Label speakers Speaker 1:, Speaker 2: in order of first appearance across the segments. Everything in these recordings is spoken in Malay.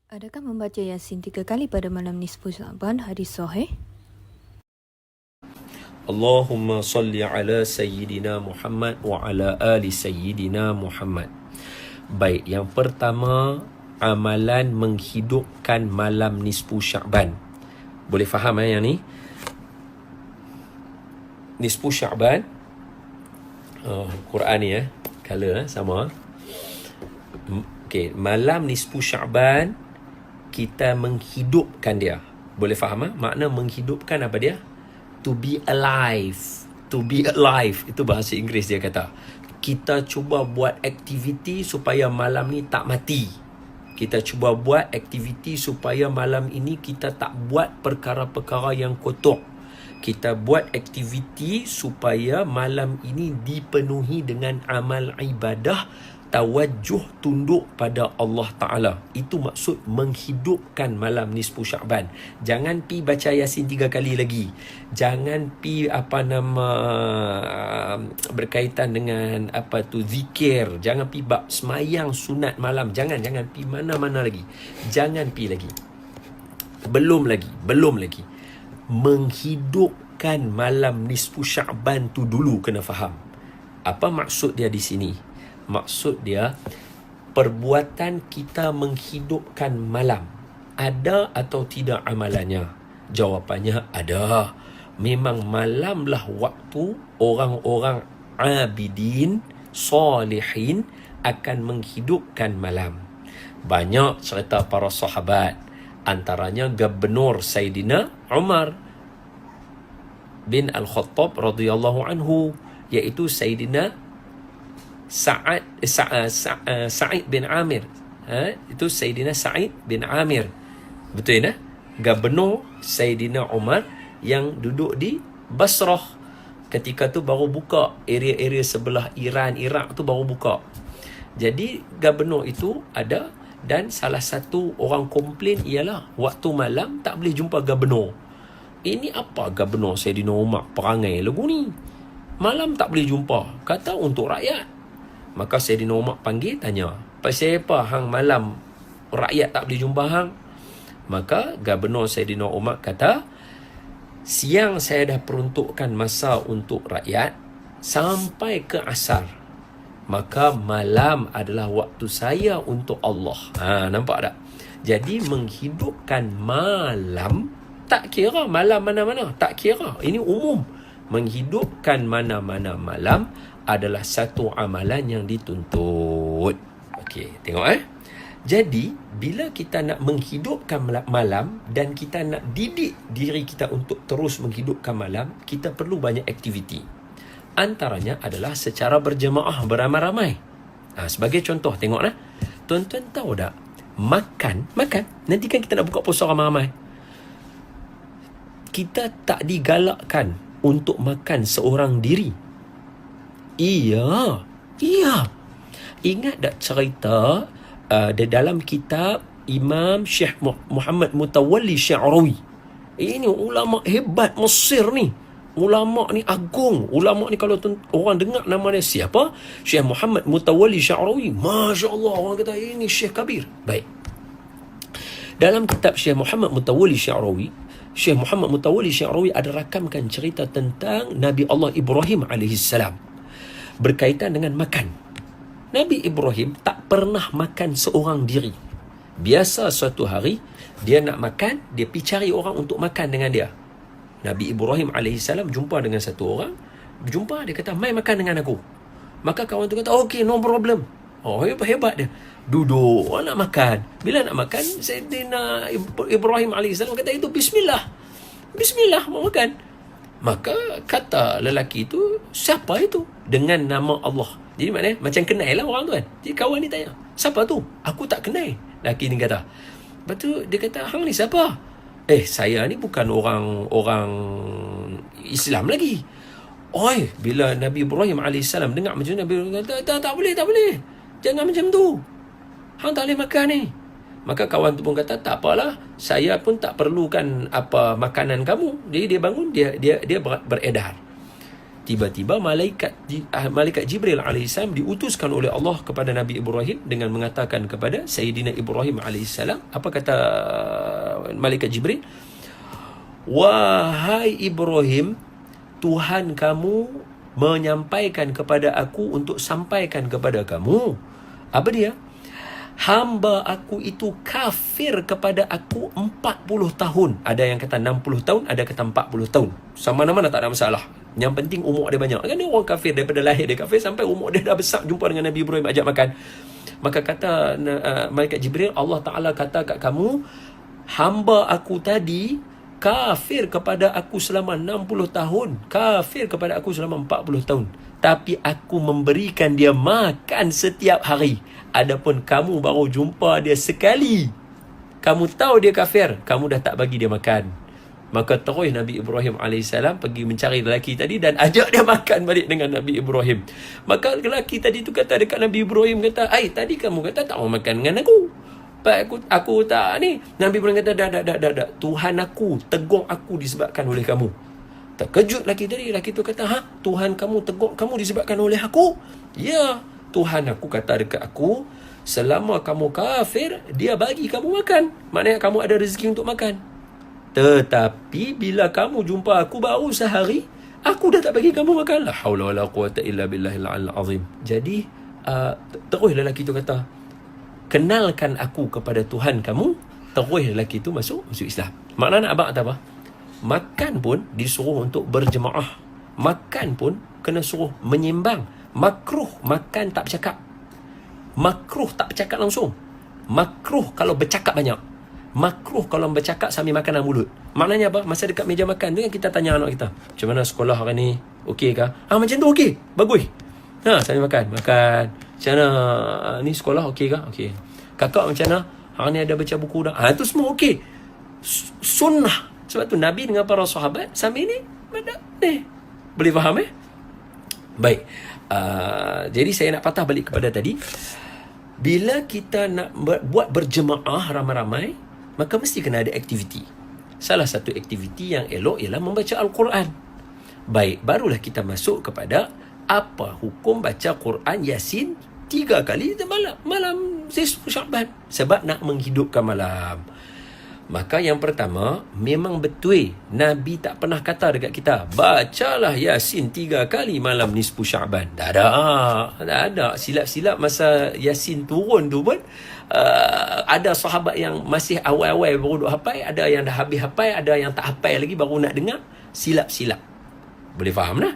Speaker 1: Adakah membaca Yasin 3 kali pada malam nisfu Sya'ban hadis sahih?
Speaker 2: Allahumma salli ala Sayyidina Muhammad wa ala ali Sayyidina Muhammad. Baik, yang pertama, amalan menghidupkan malam nisfu Sya'ban. Boleh faham yang ni? Nisfu Sya'ban, Quran ni color sama. Okey, malam nisfu Sya'ban kita menghidupkan dia. Boleh faham makna menghidupkan apa dia? To be alive. To be alive. Itu bahasa Inggeris dia kata. Kita cuba buat aktiviti supaya malam ni tak mati. Kita cuba buat aktiviti supaya malam ini kita tak buat perkara-perkara yang kotor. Kita buat aktiviti supaya malam ini dipenuhi dengan amal ibadah, tawajjuh, tunduk pada Allah Ta'ala. Itu maksud menghidupkan malam nisfu Sya'ban. Jangan pi baca Yasin 3 kali lagi. Jangan pi berkaitan dengan zikir. Jangan pi bab semayang sunat malam. Jangan pi mana-mana lagi. Jangan pi lagi. Belum lagi. Menghidupkan malam nisfu Sya'ban tu dulu kena faham. Apa maksud dia di sini? Maksud dia, perbuatan kita menghidupkan malam, ada atau tidak amalannya? Jawapannya ada. Memang malamlah waktu orang-orang abidin, salihin akan menghidupkan malam. Banyak cerita para sahabat. Antaranya Gubernur Saidina Umar bin Al-Khattab radhiyallahu anhu, iaitu Saidina Sa'id bin Amir. Itu Sayyidina Sa'id bin Amir. Betul ya? Gubernur Sayyidina Umar yang duduk di Basrah. Ketika tu baru buka area-area sebelah Iran, Iraq tu baru buka. Jadi gubernur itu ada, dan salah satu orang komplain ialah waktu malam tak boleh jumpa gubernur. Ini apa gubernur Sayyidina Umar perangai lagu ni? Malam tak boleh jumpa. Kata untuk rakyat. Maka Sayyidina Umar panggil, tanya, pasal apa hang malam rakyat tak boleh jumpa hang? Maka Gubernur Sayyidina Umar kata, siang saya dah peruntukkan masa untuk rakyat sampai ke asar. Maka malam adalah waktu saya untuk Allah. Nampak tak? Jadi menghidupkan malam, tak kira malam mana-mana. Tak kira. Ini umum. Menghidupkan mana-mana malam adalah satu amalan yang dituntut. Okey, tengok Jadi, bila kita nak menghidupkan malam dan kita nak didik diri kita untuk terus menghidupkan malam, kita perlu banyak aktiviti. Antaranya adalah secara berjemaah, beramai-ramai. Sebagai contoh, tengoklah. Tuan-tuan tahu tak? Makan. Nanti kan kita nak buka puasa ramai-ramai. Kita tak digalakkan untuk makan seorang diri. Iya. Ingat tak cerita di dalam kitab Imam Syekh Muhammad Mutawalli Sya'rawi? Ini ulama hebat Mesir ni. Ulama ni agung. Ulama ni kalau orang dengar nama dia siapa? Syekh Muhammad Mutawalli Sya'rawi. Masya Allah, orang kata ini Syekh Kabir. Baik. Dalam kitab Syekh Muhammad Mutawalli Sya'rawi, Syekh Muhammad Mutawalli Sya'rawi ada rakamkan cerita tentang Nabi Allah Ibrahim alaihissalam berkaitan dengan makan. Nabi Ibrahim tak pernah makan seorang diri. Biasa suatu hari dia nak makan, dia pergi cari orang untuk makan dengan dia. Nabi Ibrahim AS jumpa dengan satu orang. Dia kata, mai makan dengan aku. Maka kawan tu kata, okey, no problem. Hebat dia. Duduk, nak makan. Bila nak makan, Sayyidina Ibrahim AS kata, itu Bismillah, mau makan. Maka kata lelaki itu, siapa itu? Dengan nama Allah. Jadi maknanya macam kenal lah orang tu kan. Jadi kawan ni tanya, siapa tu? Aku tak kenal. Lelaki ni kata. Lepas tu dia kata, hang ni siapa? Saya ni bukan orang Islam lagi. Bila Nabi Ibrahim AS dengar macam tu, Nabi Ibrahim kata, tak boleh. Jangan macam tu. Hang tak boleh makan ni. Maka kawan tu pun kata, tak apalah, saya pun tak perlukan apa makanan kamu. Jadi dia bangun, dia beredar. Tiba-tiba malaikat Jibril alaihissalam diutuskan oleh Allah kepada Nabi Ibrahim dengan mengatakan kepada Sayyidina Ibrahim alaihissalam, apa kata malaikat Jibril? Wahai Ibrahim, Tuhan kamu menyampaikan kepada aku untuk sampaikan kepada kamu. Apa dia? Hamba aku itu kafir kepada aku 40 tahun. Ada yang kata 60 tahun, ada kata 40 tahun. Sama-sama tak ada masalah. Yang penting umur dia banyak. Kan dia orang kafir daripada lahir dia kafir sampai umur dia dah besar, jumpa dengan Nabi Ibrahim ajak makan. Maka kata malaikat Jibril, Allah Ta'ala kata kat kamu, hamba aku tadi kafir kepada aku selama 60 tahun, kafir kepada aku selama 40 tahun. Tapi aku memberikan dia makan setiap hari. Adapun kamu baru jumpa dia sekali, kamu tahu dia kafir, kamu dah tak bagi dia makan. Maka terus Nabi Ibrahim AS pergi mencari lelaki tadi dan ajak dia makan balik dengan Nabi Ibrahim. Maka lelaki tadi tu kata dekat Nabi Ibrahim, kata, tadi kamu kata tak mau makan dengan aku. Aku tak ni. Nabi Ibrahim kata, dah. Tuhan aku tegur aku disebabkan oleh kamu. Terkejut lelaki tadi. Lelaki tu kata, Tuhan kamu tegur kamu disebabkan oleh aku? Ya, Tuhan aku kata dekat aku, selama kamu kafir, dia bagi kamu makan. Maknanya kamu ada rezeki untuk makan. Tetapi bila kamu jumpa aku baru sehari, aku dah tak bagi kamu makan. La haula wala quwata illa billahil azim. Jadi terus lelaki tu kata, kenalkan aku kepada Tuhan kamu. Terus lelaki tu masuk Islam. Maknanya abang kata apa? Makan pun disuruh untuk berjemaah. Makan pun kena suruh menyembang. Makruh makan tak bercakap. Makruh tak bercakap langsung. Makruh kalau bercakap banyak. Makruh kalau bercakap sambil makan dalam mulut. Maknanya apa? Masa dekat meja makan tu kan kita tanya anak kita, macam mana sekolah hari ni? Okey ke? Macam tu okey. Bagus. Sambil makan. Macam mana ni sekolah okey ke? Okey. Kakak macam mana? Hari ni ada baca buku dah? Itu semua okey. Sunnah. Sebab tu Nabi dengan para sahabat sambil ni boleh faham Baik. Jadi saya nak patah balik kepada tadi. Bila kita nak buat berjemaah ramai-ramai, maka mesti kena ada aktiviti. Salah satu aktiviti yang elok ialah membaca Al-Quran. Baik, barulah kita masuk kepada apa hukum baca Quran Yasin 3 kali malam nisfu Syaban. Sebab nak menghidupkan malam. Maka yang pertama, memang betul Nabi tak pernah kata dekat kita, bacalah Yasin 3 kali malam nisfu Syaban. Tak ada. Silap-silap masa Yasin turun tu pun, ada sahabat yang masih awal-awal baru duk hafal, ada yang dah habis hafal, ada yang tak hafal lagi baru nak dengar. Silap-silap. Boleh faham lah?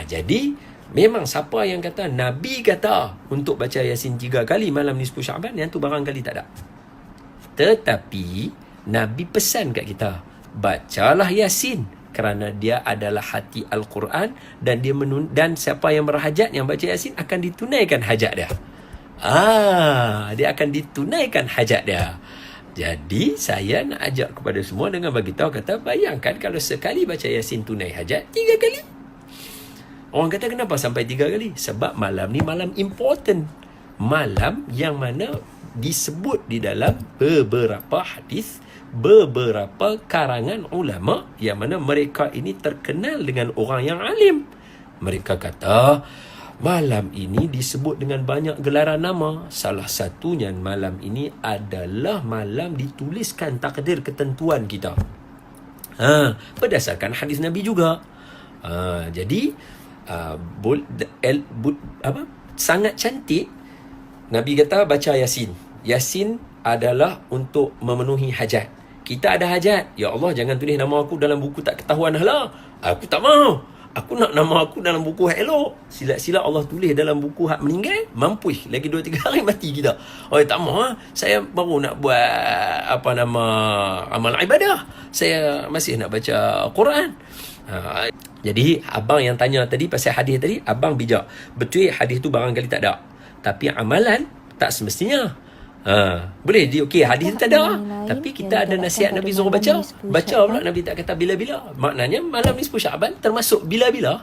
Speaker 2: Jadi memang siapa yang kata Nabi kata untuk baca Yasin 3 kali malam nisfu Syaban, yang tu barangkali tak ada. Tetapi Nabi pesan kat kita, bacalah Yasin kerana dia adalah hati Al-Quran dan dan siapa yang berhajat yang baca Yasin akan ditunaikan hajat dia. Dia akan ditunaikan hajat dia. Jadi saya nak ajak kepada semua dengan bagi tahu, kata bayangkan kalau sekali baca Yasin tunai hajat 3 kali. Orang kata kenapa sampai 3 kali? Sebab malam ni malam important. Malam yang mana disebut di dalam beberapa hadis, beberapa karangan ulama yang mana mereka ini terkenal dengan orang yang alim. Mereka kata malam ini disebut dengan banyak gelaran nama. Salah satunya malam ini adalah malam dituliskan takdir ketentuan kita. Berdasarkan hadis Nabi juga. Jadi sangat cantik. Nabi kata baca Yasin. Yasin adalah untuk memenuhi hajat. Kita ada hajat, ya Allah jangan tulis nama aku dalam buku tak ketahuan lah. Aku tak mau. Aku nak nama aku dalam buku hak elok. Silat-silat Allah tulis dalam buku hak meninggal, mampus lagi 2-3 hari mati kita. Tak mau. Saya baru nak buat amal ibadah. Saya masih nak baca Quran. Jadi abang yang tanya tadi pasal hadis tadi, abang bijak. Betul hadis tu barangkali tak ada. Tapi amalan tak semestinya. Boleh okey, hadis tak ada, tapi kita ada nasihat Nabi suruh baca pula. Nabi tak kata bila-bila. Maknanya malam nisfu Syaban termasuk bila-bila.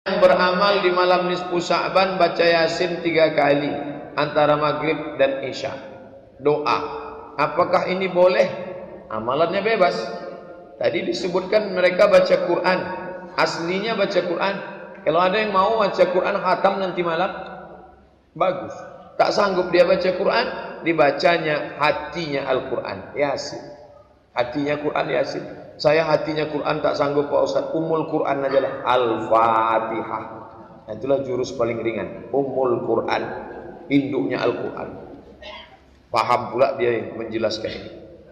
Speaker 3: Yang beramal di malam nisfu Syaban baca Yasin 3 kali antara maghrib dan isya. Doa Apakah ini boleh? Amalannya bebas. Tadi disebutkan mereka baca Quran. Aslinya baca Quran. Kalau ada yang mau baca Quran khatam nanti malam, bagus. Tak sanggup dia baca Quran, dibacanya hatinya Al-Quran, Yasin. Hatinya Quran, Yasin. Saya hatinya Quran tak sanggup Pak Ustaz. Ummul Quran aja lah. Al-Fatihah. Itulah jurus paling ringan. Ummul Quran. Induknya Al-Quran. Paham pula dia yang menjelaskan ini.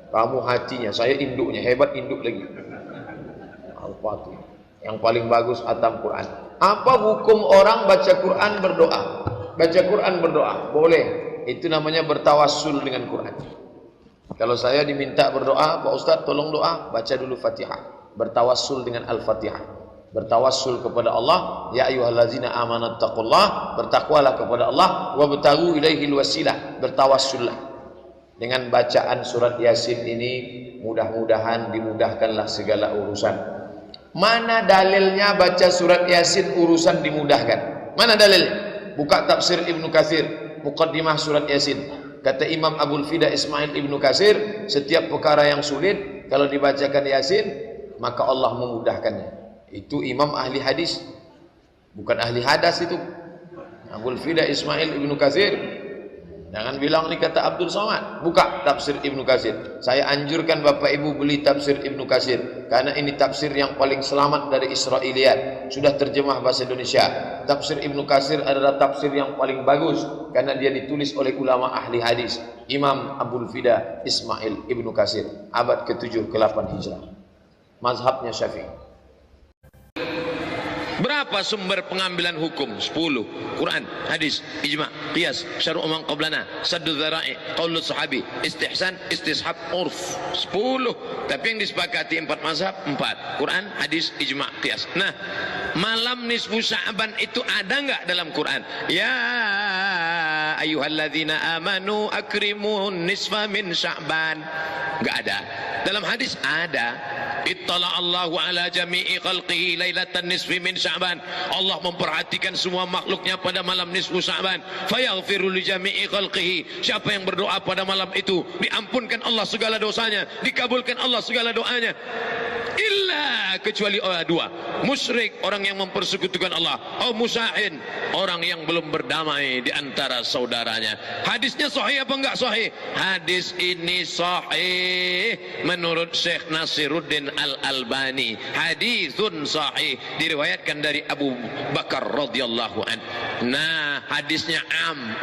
Speaker 3: Kamu hatinya, saya induknya. Hebat induk lagi. Al-Fatihah. Yang paling bagus atam Quran. Apa hukum orang baca Quran berdoa? Baca Quran berdoa. Boleh. Itu namanya bertawassul dengan Quran. Kalau saya diminta berdoa, Pak Ustaz tolong doa, baca dulu Fatihah. Bertawassul dengan Al-Fatihah. Bertawassul kepada Allah, ya ayyuhallazina amanu taqullah, bertakwalah kepada Allah, wabtaghu ilaihil wasilah, bertawassullah. Dengan bacaan surat Yasin ini mudah-mudahan dimudahkanlah segala urusan. Mana dalilnya baca surat Yasin urusan dimudahkan? Mana dalilnya? Buka tafsir Ibnu Katsir, muqaddimah surat Yasin. Kata Imam Abul Fida Ismail Ibnu Katsir, setiap perkara yang sulit kalau dibacakan Yasin, maka Allah memudahkannya. Itu imam ahli hadis, bukan ahli hadas itu. Abul Fida Ismail Ibnu Katsir. Jangan bilang ini kata Abdul Somad. Buka tafsir Ibnu Katsir. Saya anjurkan Bapak Ibu beli tafsir Ibnu Katsir, karena ini tafsir yang paling selamat dari Israiliyat. Sudah terjemah bahasa Indonesia. Tafsir Ibnu Katsir adalah tafsir yang paling bagus karena dia ditulis oleh ulama ahli hadis. Imam Abul Fida Ismail Ibnu Katsir, abad ke-7 ke-8 Hijrah. Mazhabnya Syafi'i.
Speaker 4: Berapa sumber pengambilan hukum? 10. Quran, hadis, ijma', qiyas, syar'u man qablana, saddu dzara'i, qaulus sahabi, istihsan, istishab, urf. 10. Tapi yang disepakati 4 mazhab, 4. Quran, hadis, ijma', qiyas. Nah, malam nisfu Sya'ban itu ada enggak dalam Quran? Ya ayyuhalladzina amanu akrimun nisfa min Sya'ban. Enggak ada. Dalam hadis ada. Ittala Allahu ala jami'i khalqihi lailatan nisfi min Sya'ban. Allah memperhatikan semua makhluknya pada malam nisfu Sya'ban. Fayaghfiru li jami'i khalqihi. Siapa yang berdoa pada malam itu, diampunkan Allah segala dosanya, dikabulkan Allah segala doanya. Illa, kecuali dua, musyrik, orang yang mempersekutukan Allah, atau musahin, orang yang belum berdamai di antara saudaranya. Hadisnya sahih apa enggak sahih? Hadis ini sahih menurut Syekh Nasiruddin Al-Albani. Hadisun sahih, diriwayatkan dari Abu Bakar radhiyallahu an. Nah, hadisnya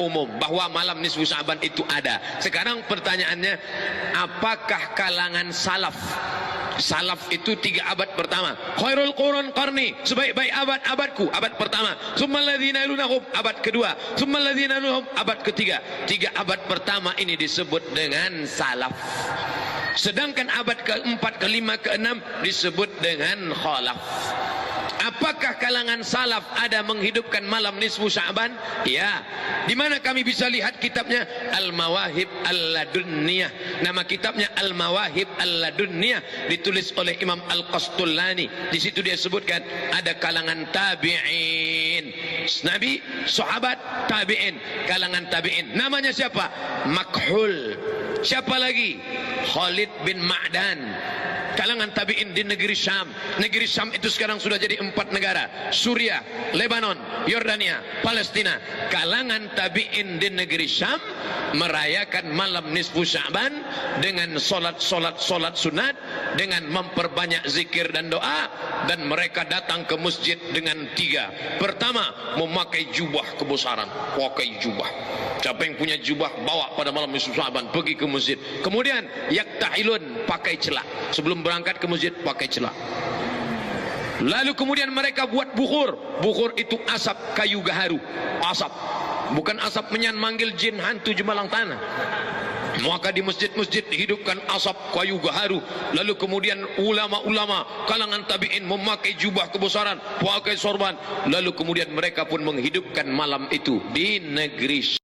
Speaker 4: umum bahwa malam nisfu Sya'ban itu ada. Sekarang pertanyaannya, apakah kalangan salaf? Salaf itu 3 abad pertama. Khairul qurun qarni, sebaik-baik abad-abadku, abad pertama. Tsummal ladzina yalunahum, abad kedua. Tsummal ladzina yalunahum, abad ketiga. 3 abad pertama ini disebut dengan salaf. Sedangkan abad keempat, kelima, keenam disebut dengan khalaf. Apakah kalangan salaf ada menghidupkan malam nisfu Sya'ban? Ya. Di mana kami bisa lihat kitabnya? Al-Mawahib Al-Ladunniyah. Nama kitabnya Al-Mawahib Al-Ladunniyah, ditulis oleh Imam Al-Qastullani. Di situ dia sebutkan ada kalangan tabi'in. Nabi, sahabat, tabi'in, kalangan tabi'in. Namanya siapa? Makhul. Siapa lagi? Khalid bin Ma'dan. Kalangan tabi'in di negeri Syam. Negeri Syam itu sekarang sudah jadi 4 negara. Suriah, Lebanon, Yordania, Palestina. Kalangan tabi'in di negeri Syam merayakan malam nisfu Sya'ban dengan solat sunat, dengan memperbanyak zikir dan doa, dan mereka datang ke masjid dengan 3. Pertama, memakai jubah kebesaran. Pakai jubah. Siapa yang punya jubah, bawa pada malam nisfu Sya'ban, pergi ke masjid. Kemudian yaktahilun, pakai celak. Sebelum berangkat ke masjid pakai celak. Lalu kemudian mereka buat bukhur. Bukhur itu asap kayu gaharu. Asap, bukan asap menyan manggil jin hantu jemalang tanah. Maka di masjid-masjid dihidupkan asap kayu gaharu. Lalu kemudian ulama-ulama kalangan tabi'in memakai jubah kebesaran, pakai sorban. Lalu kemudian mereka pun menghidupkan malam itu di negeri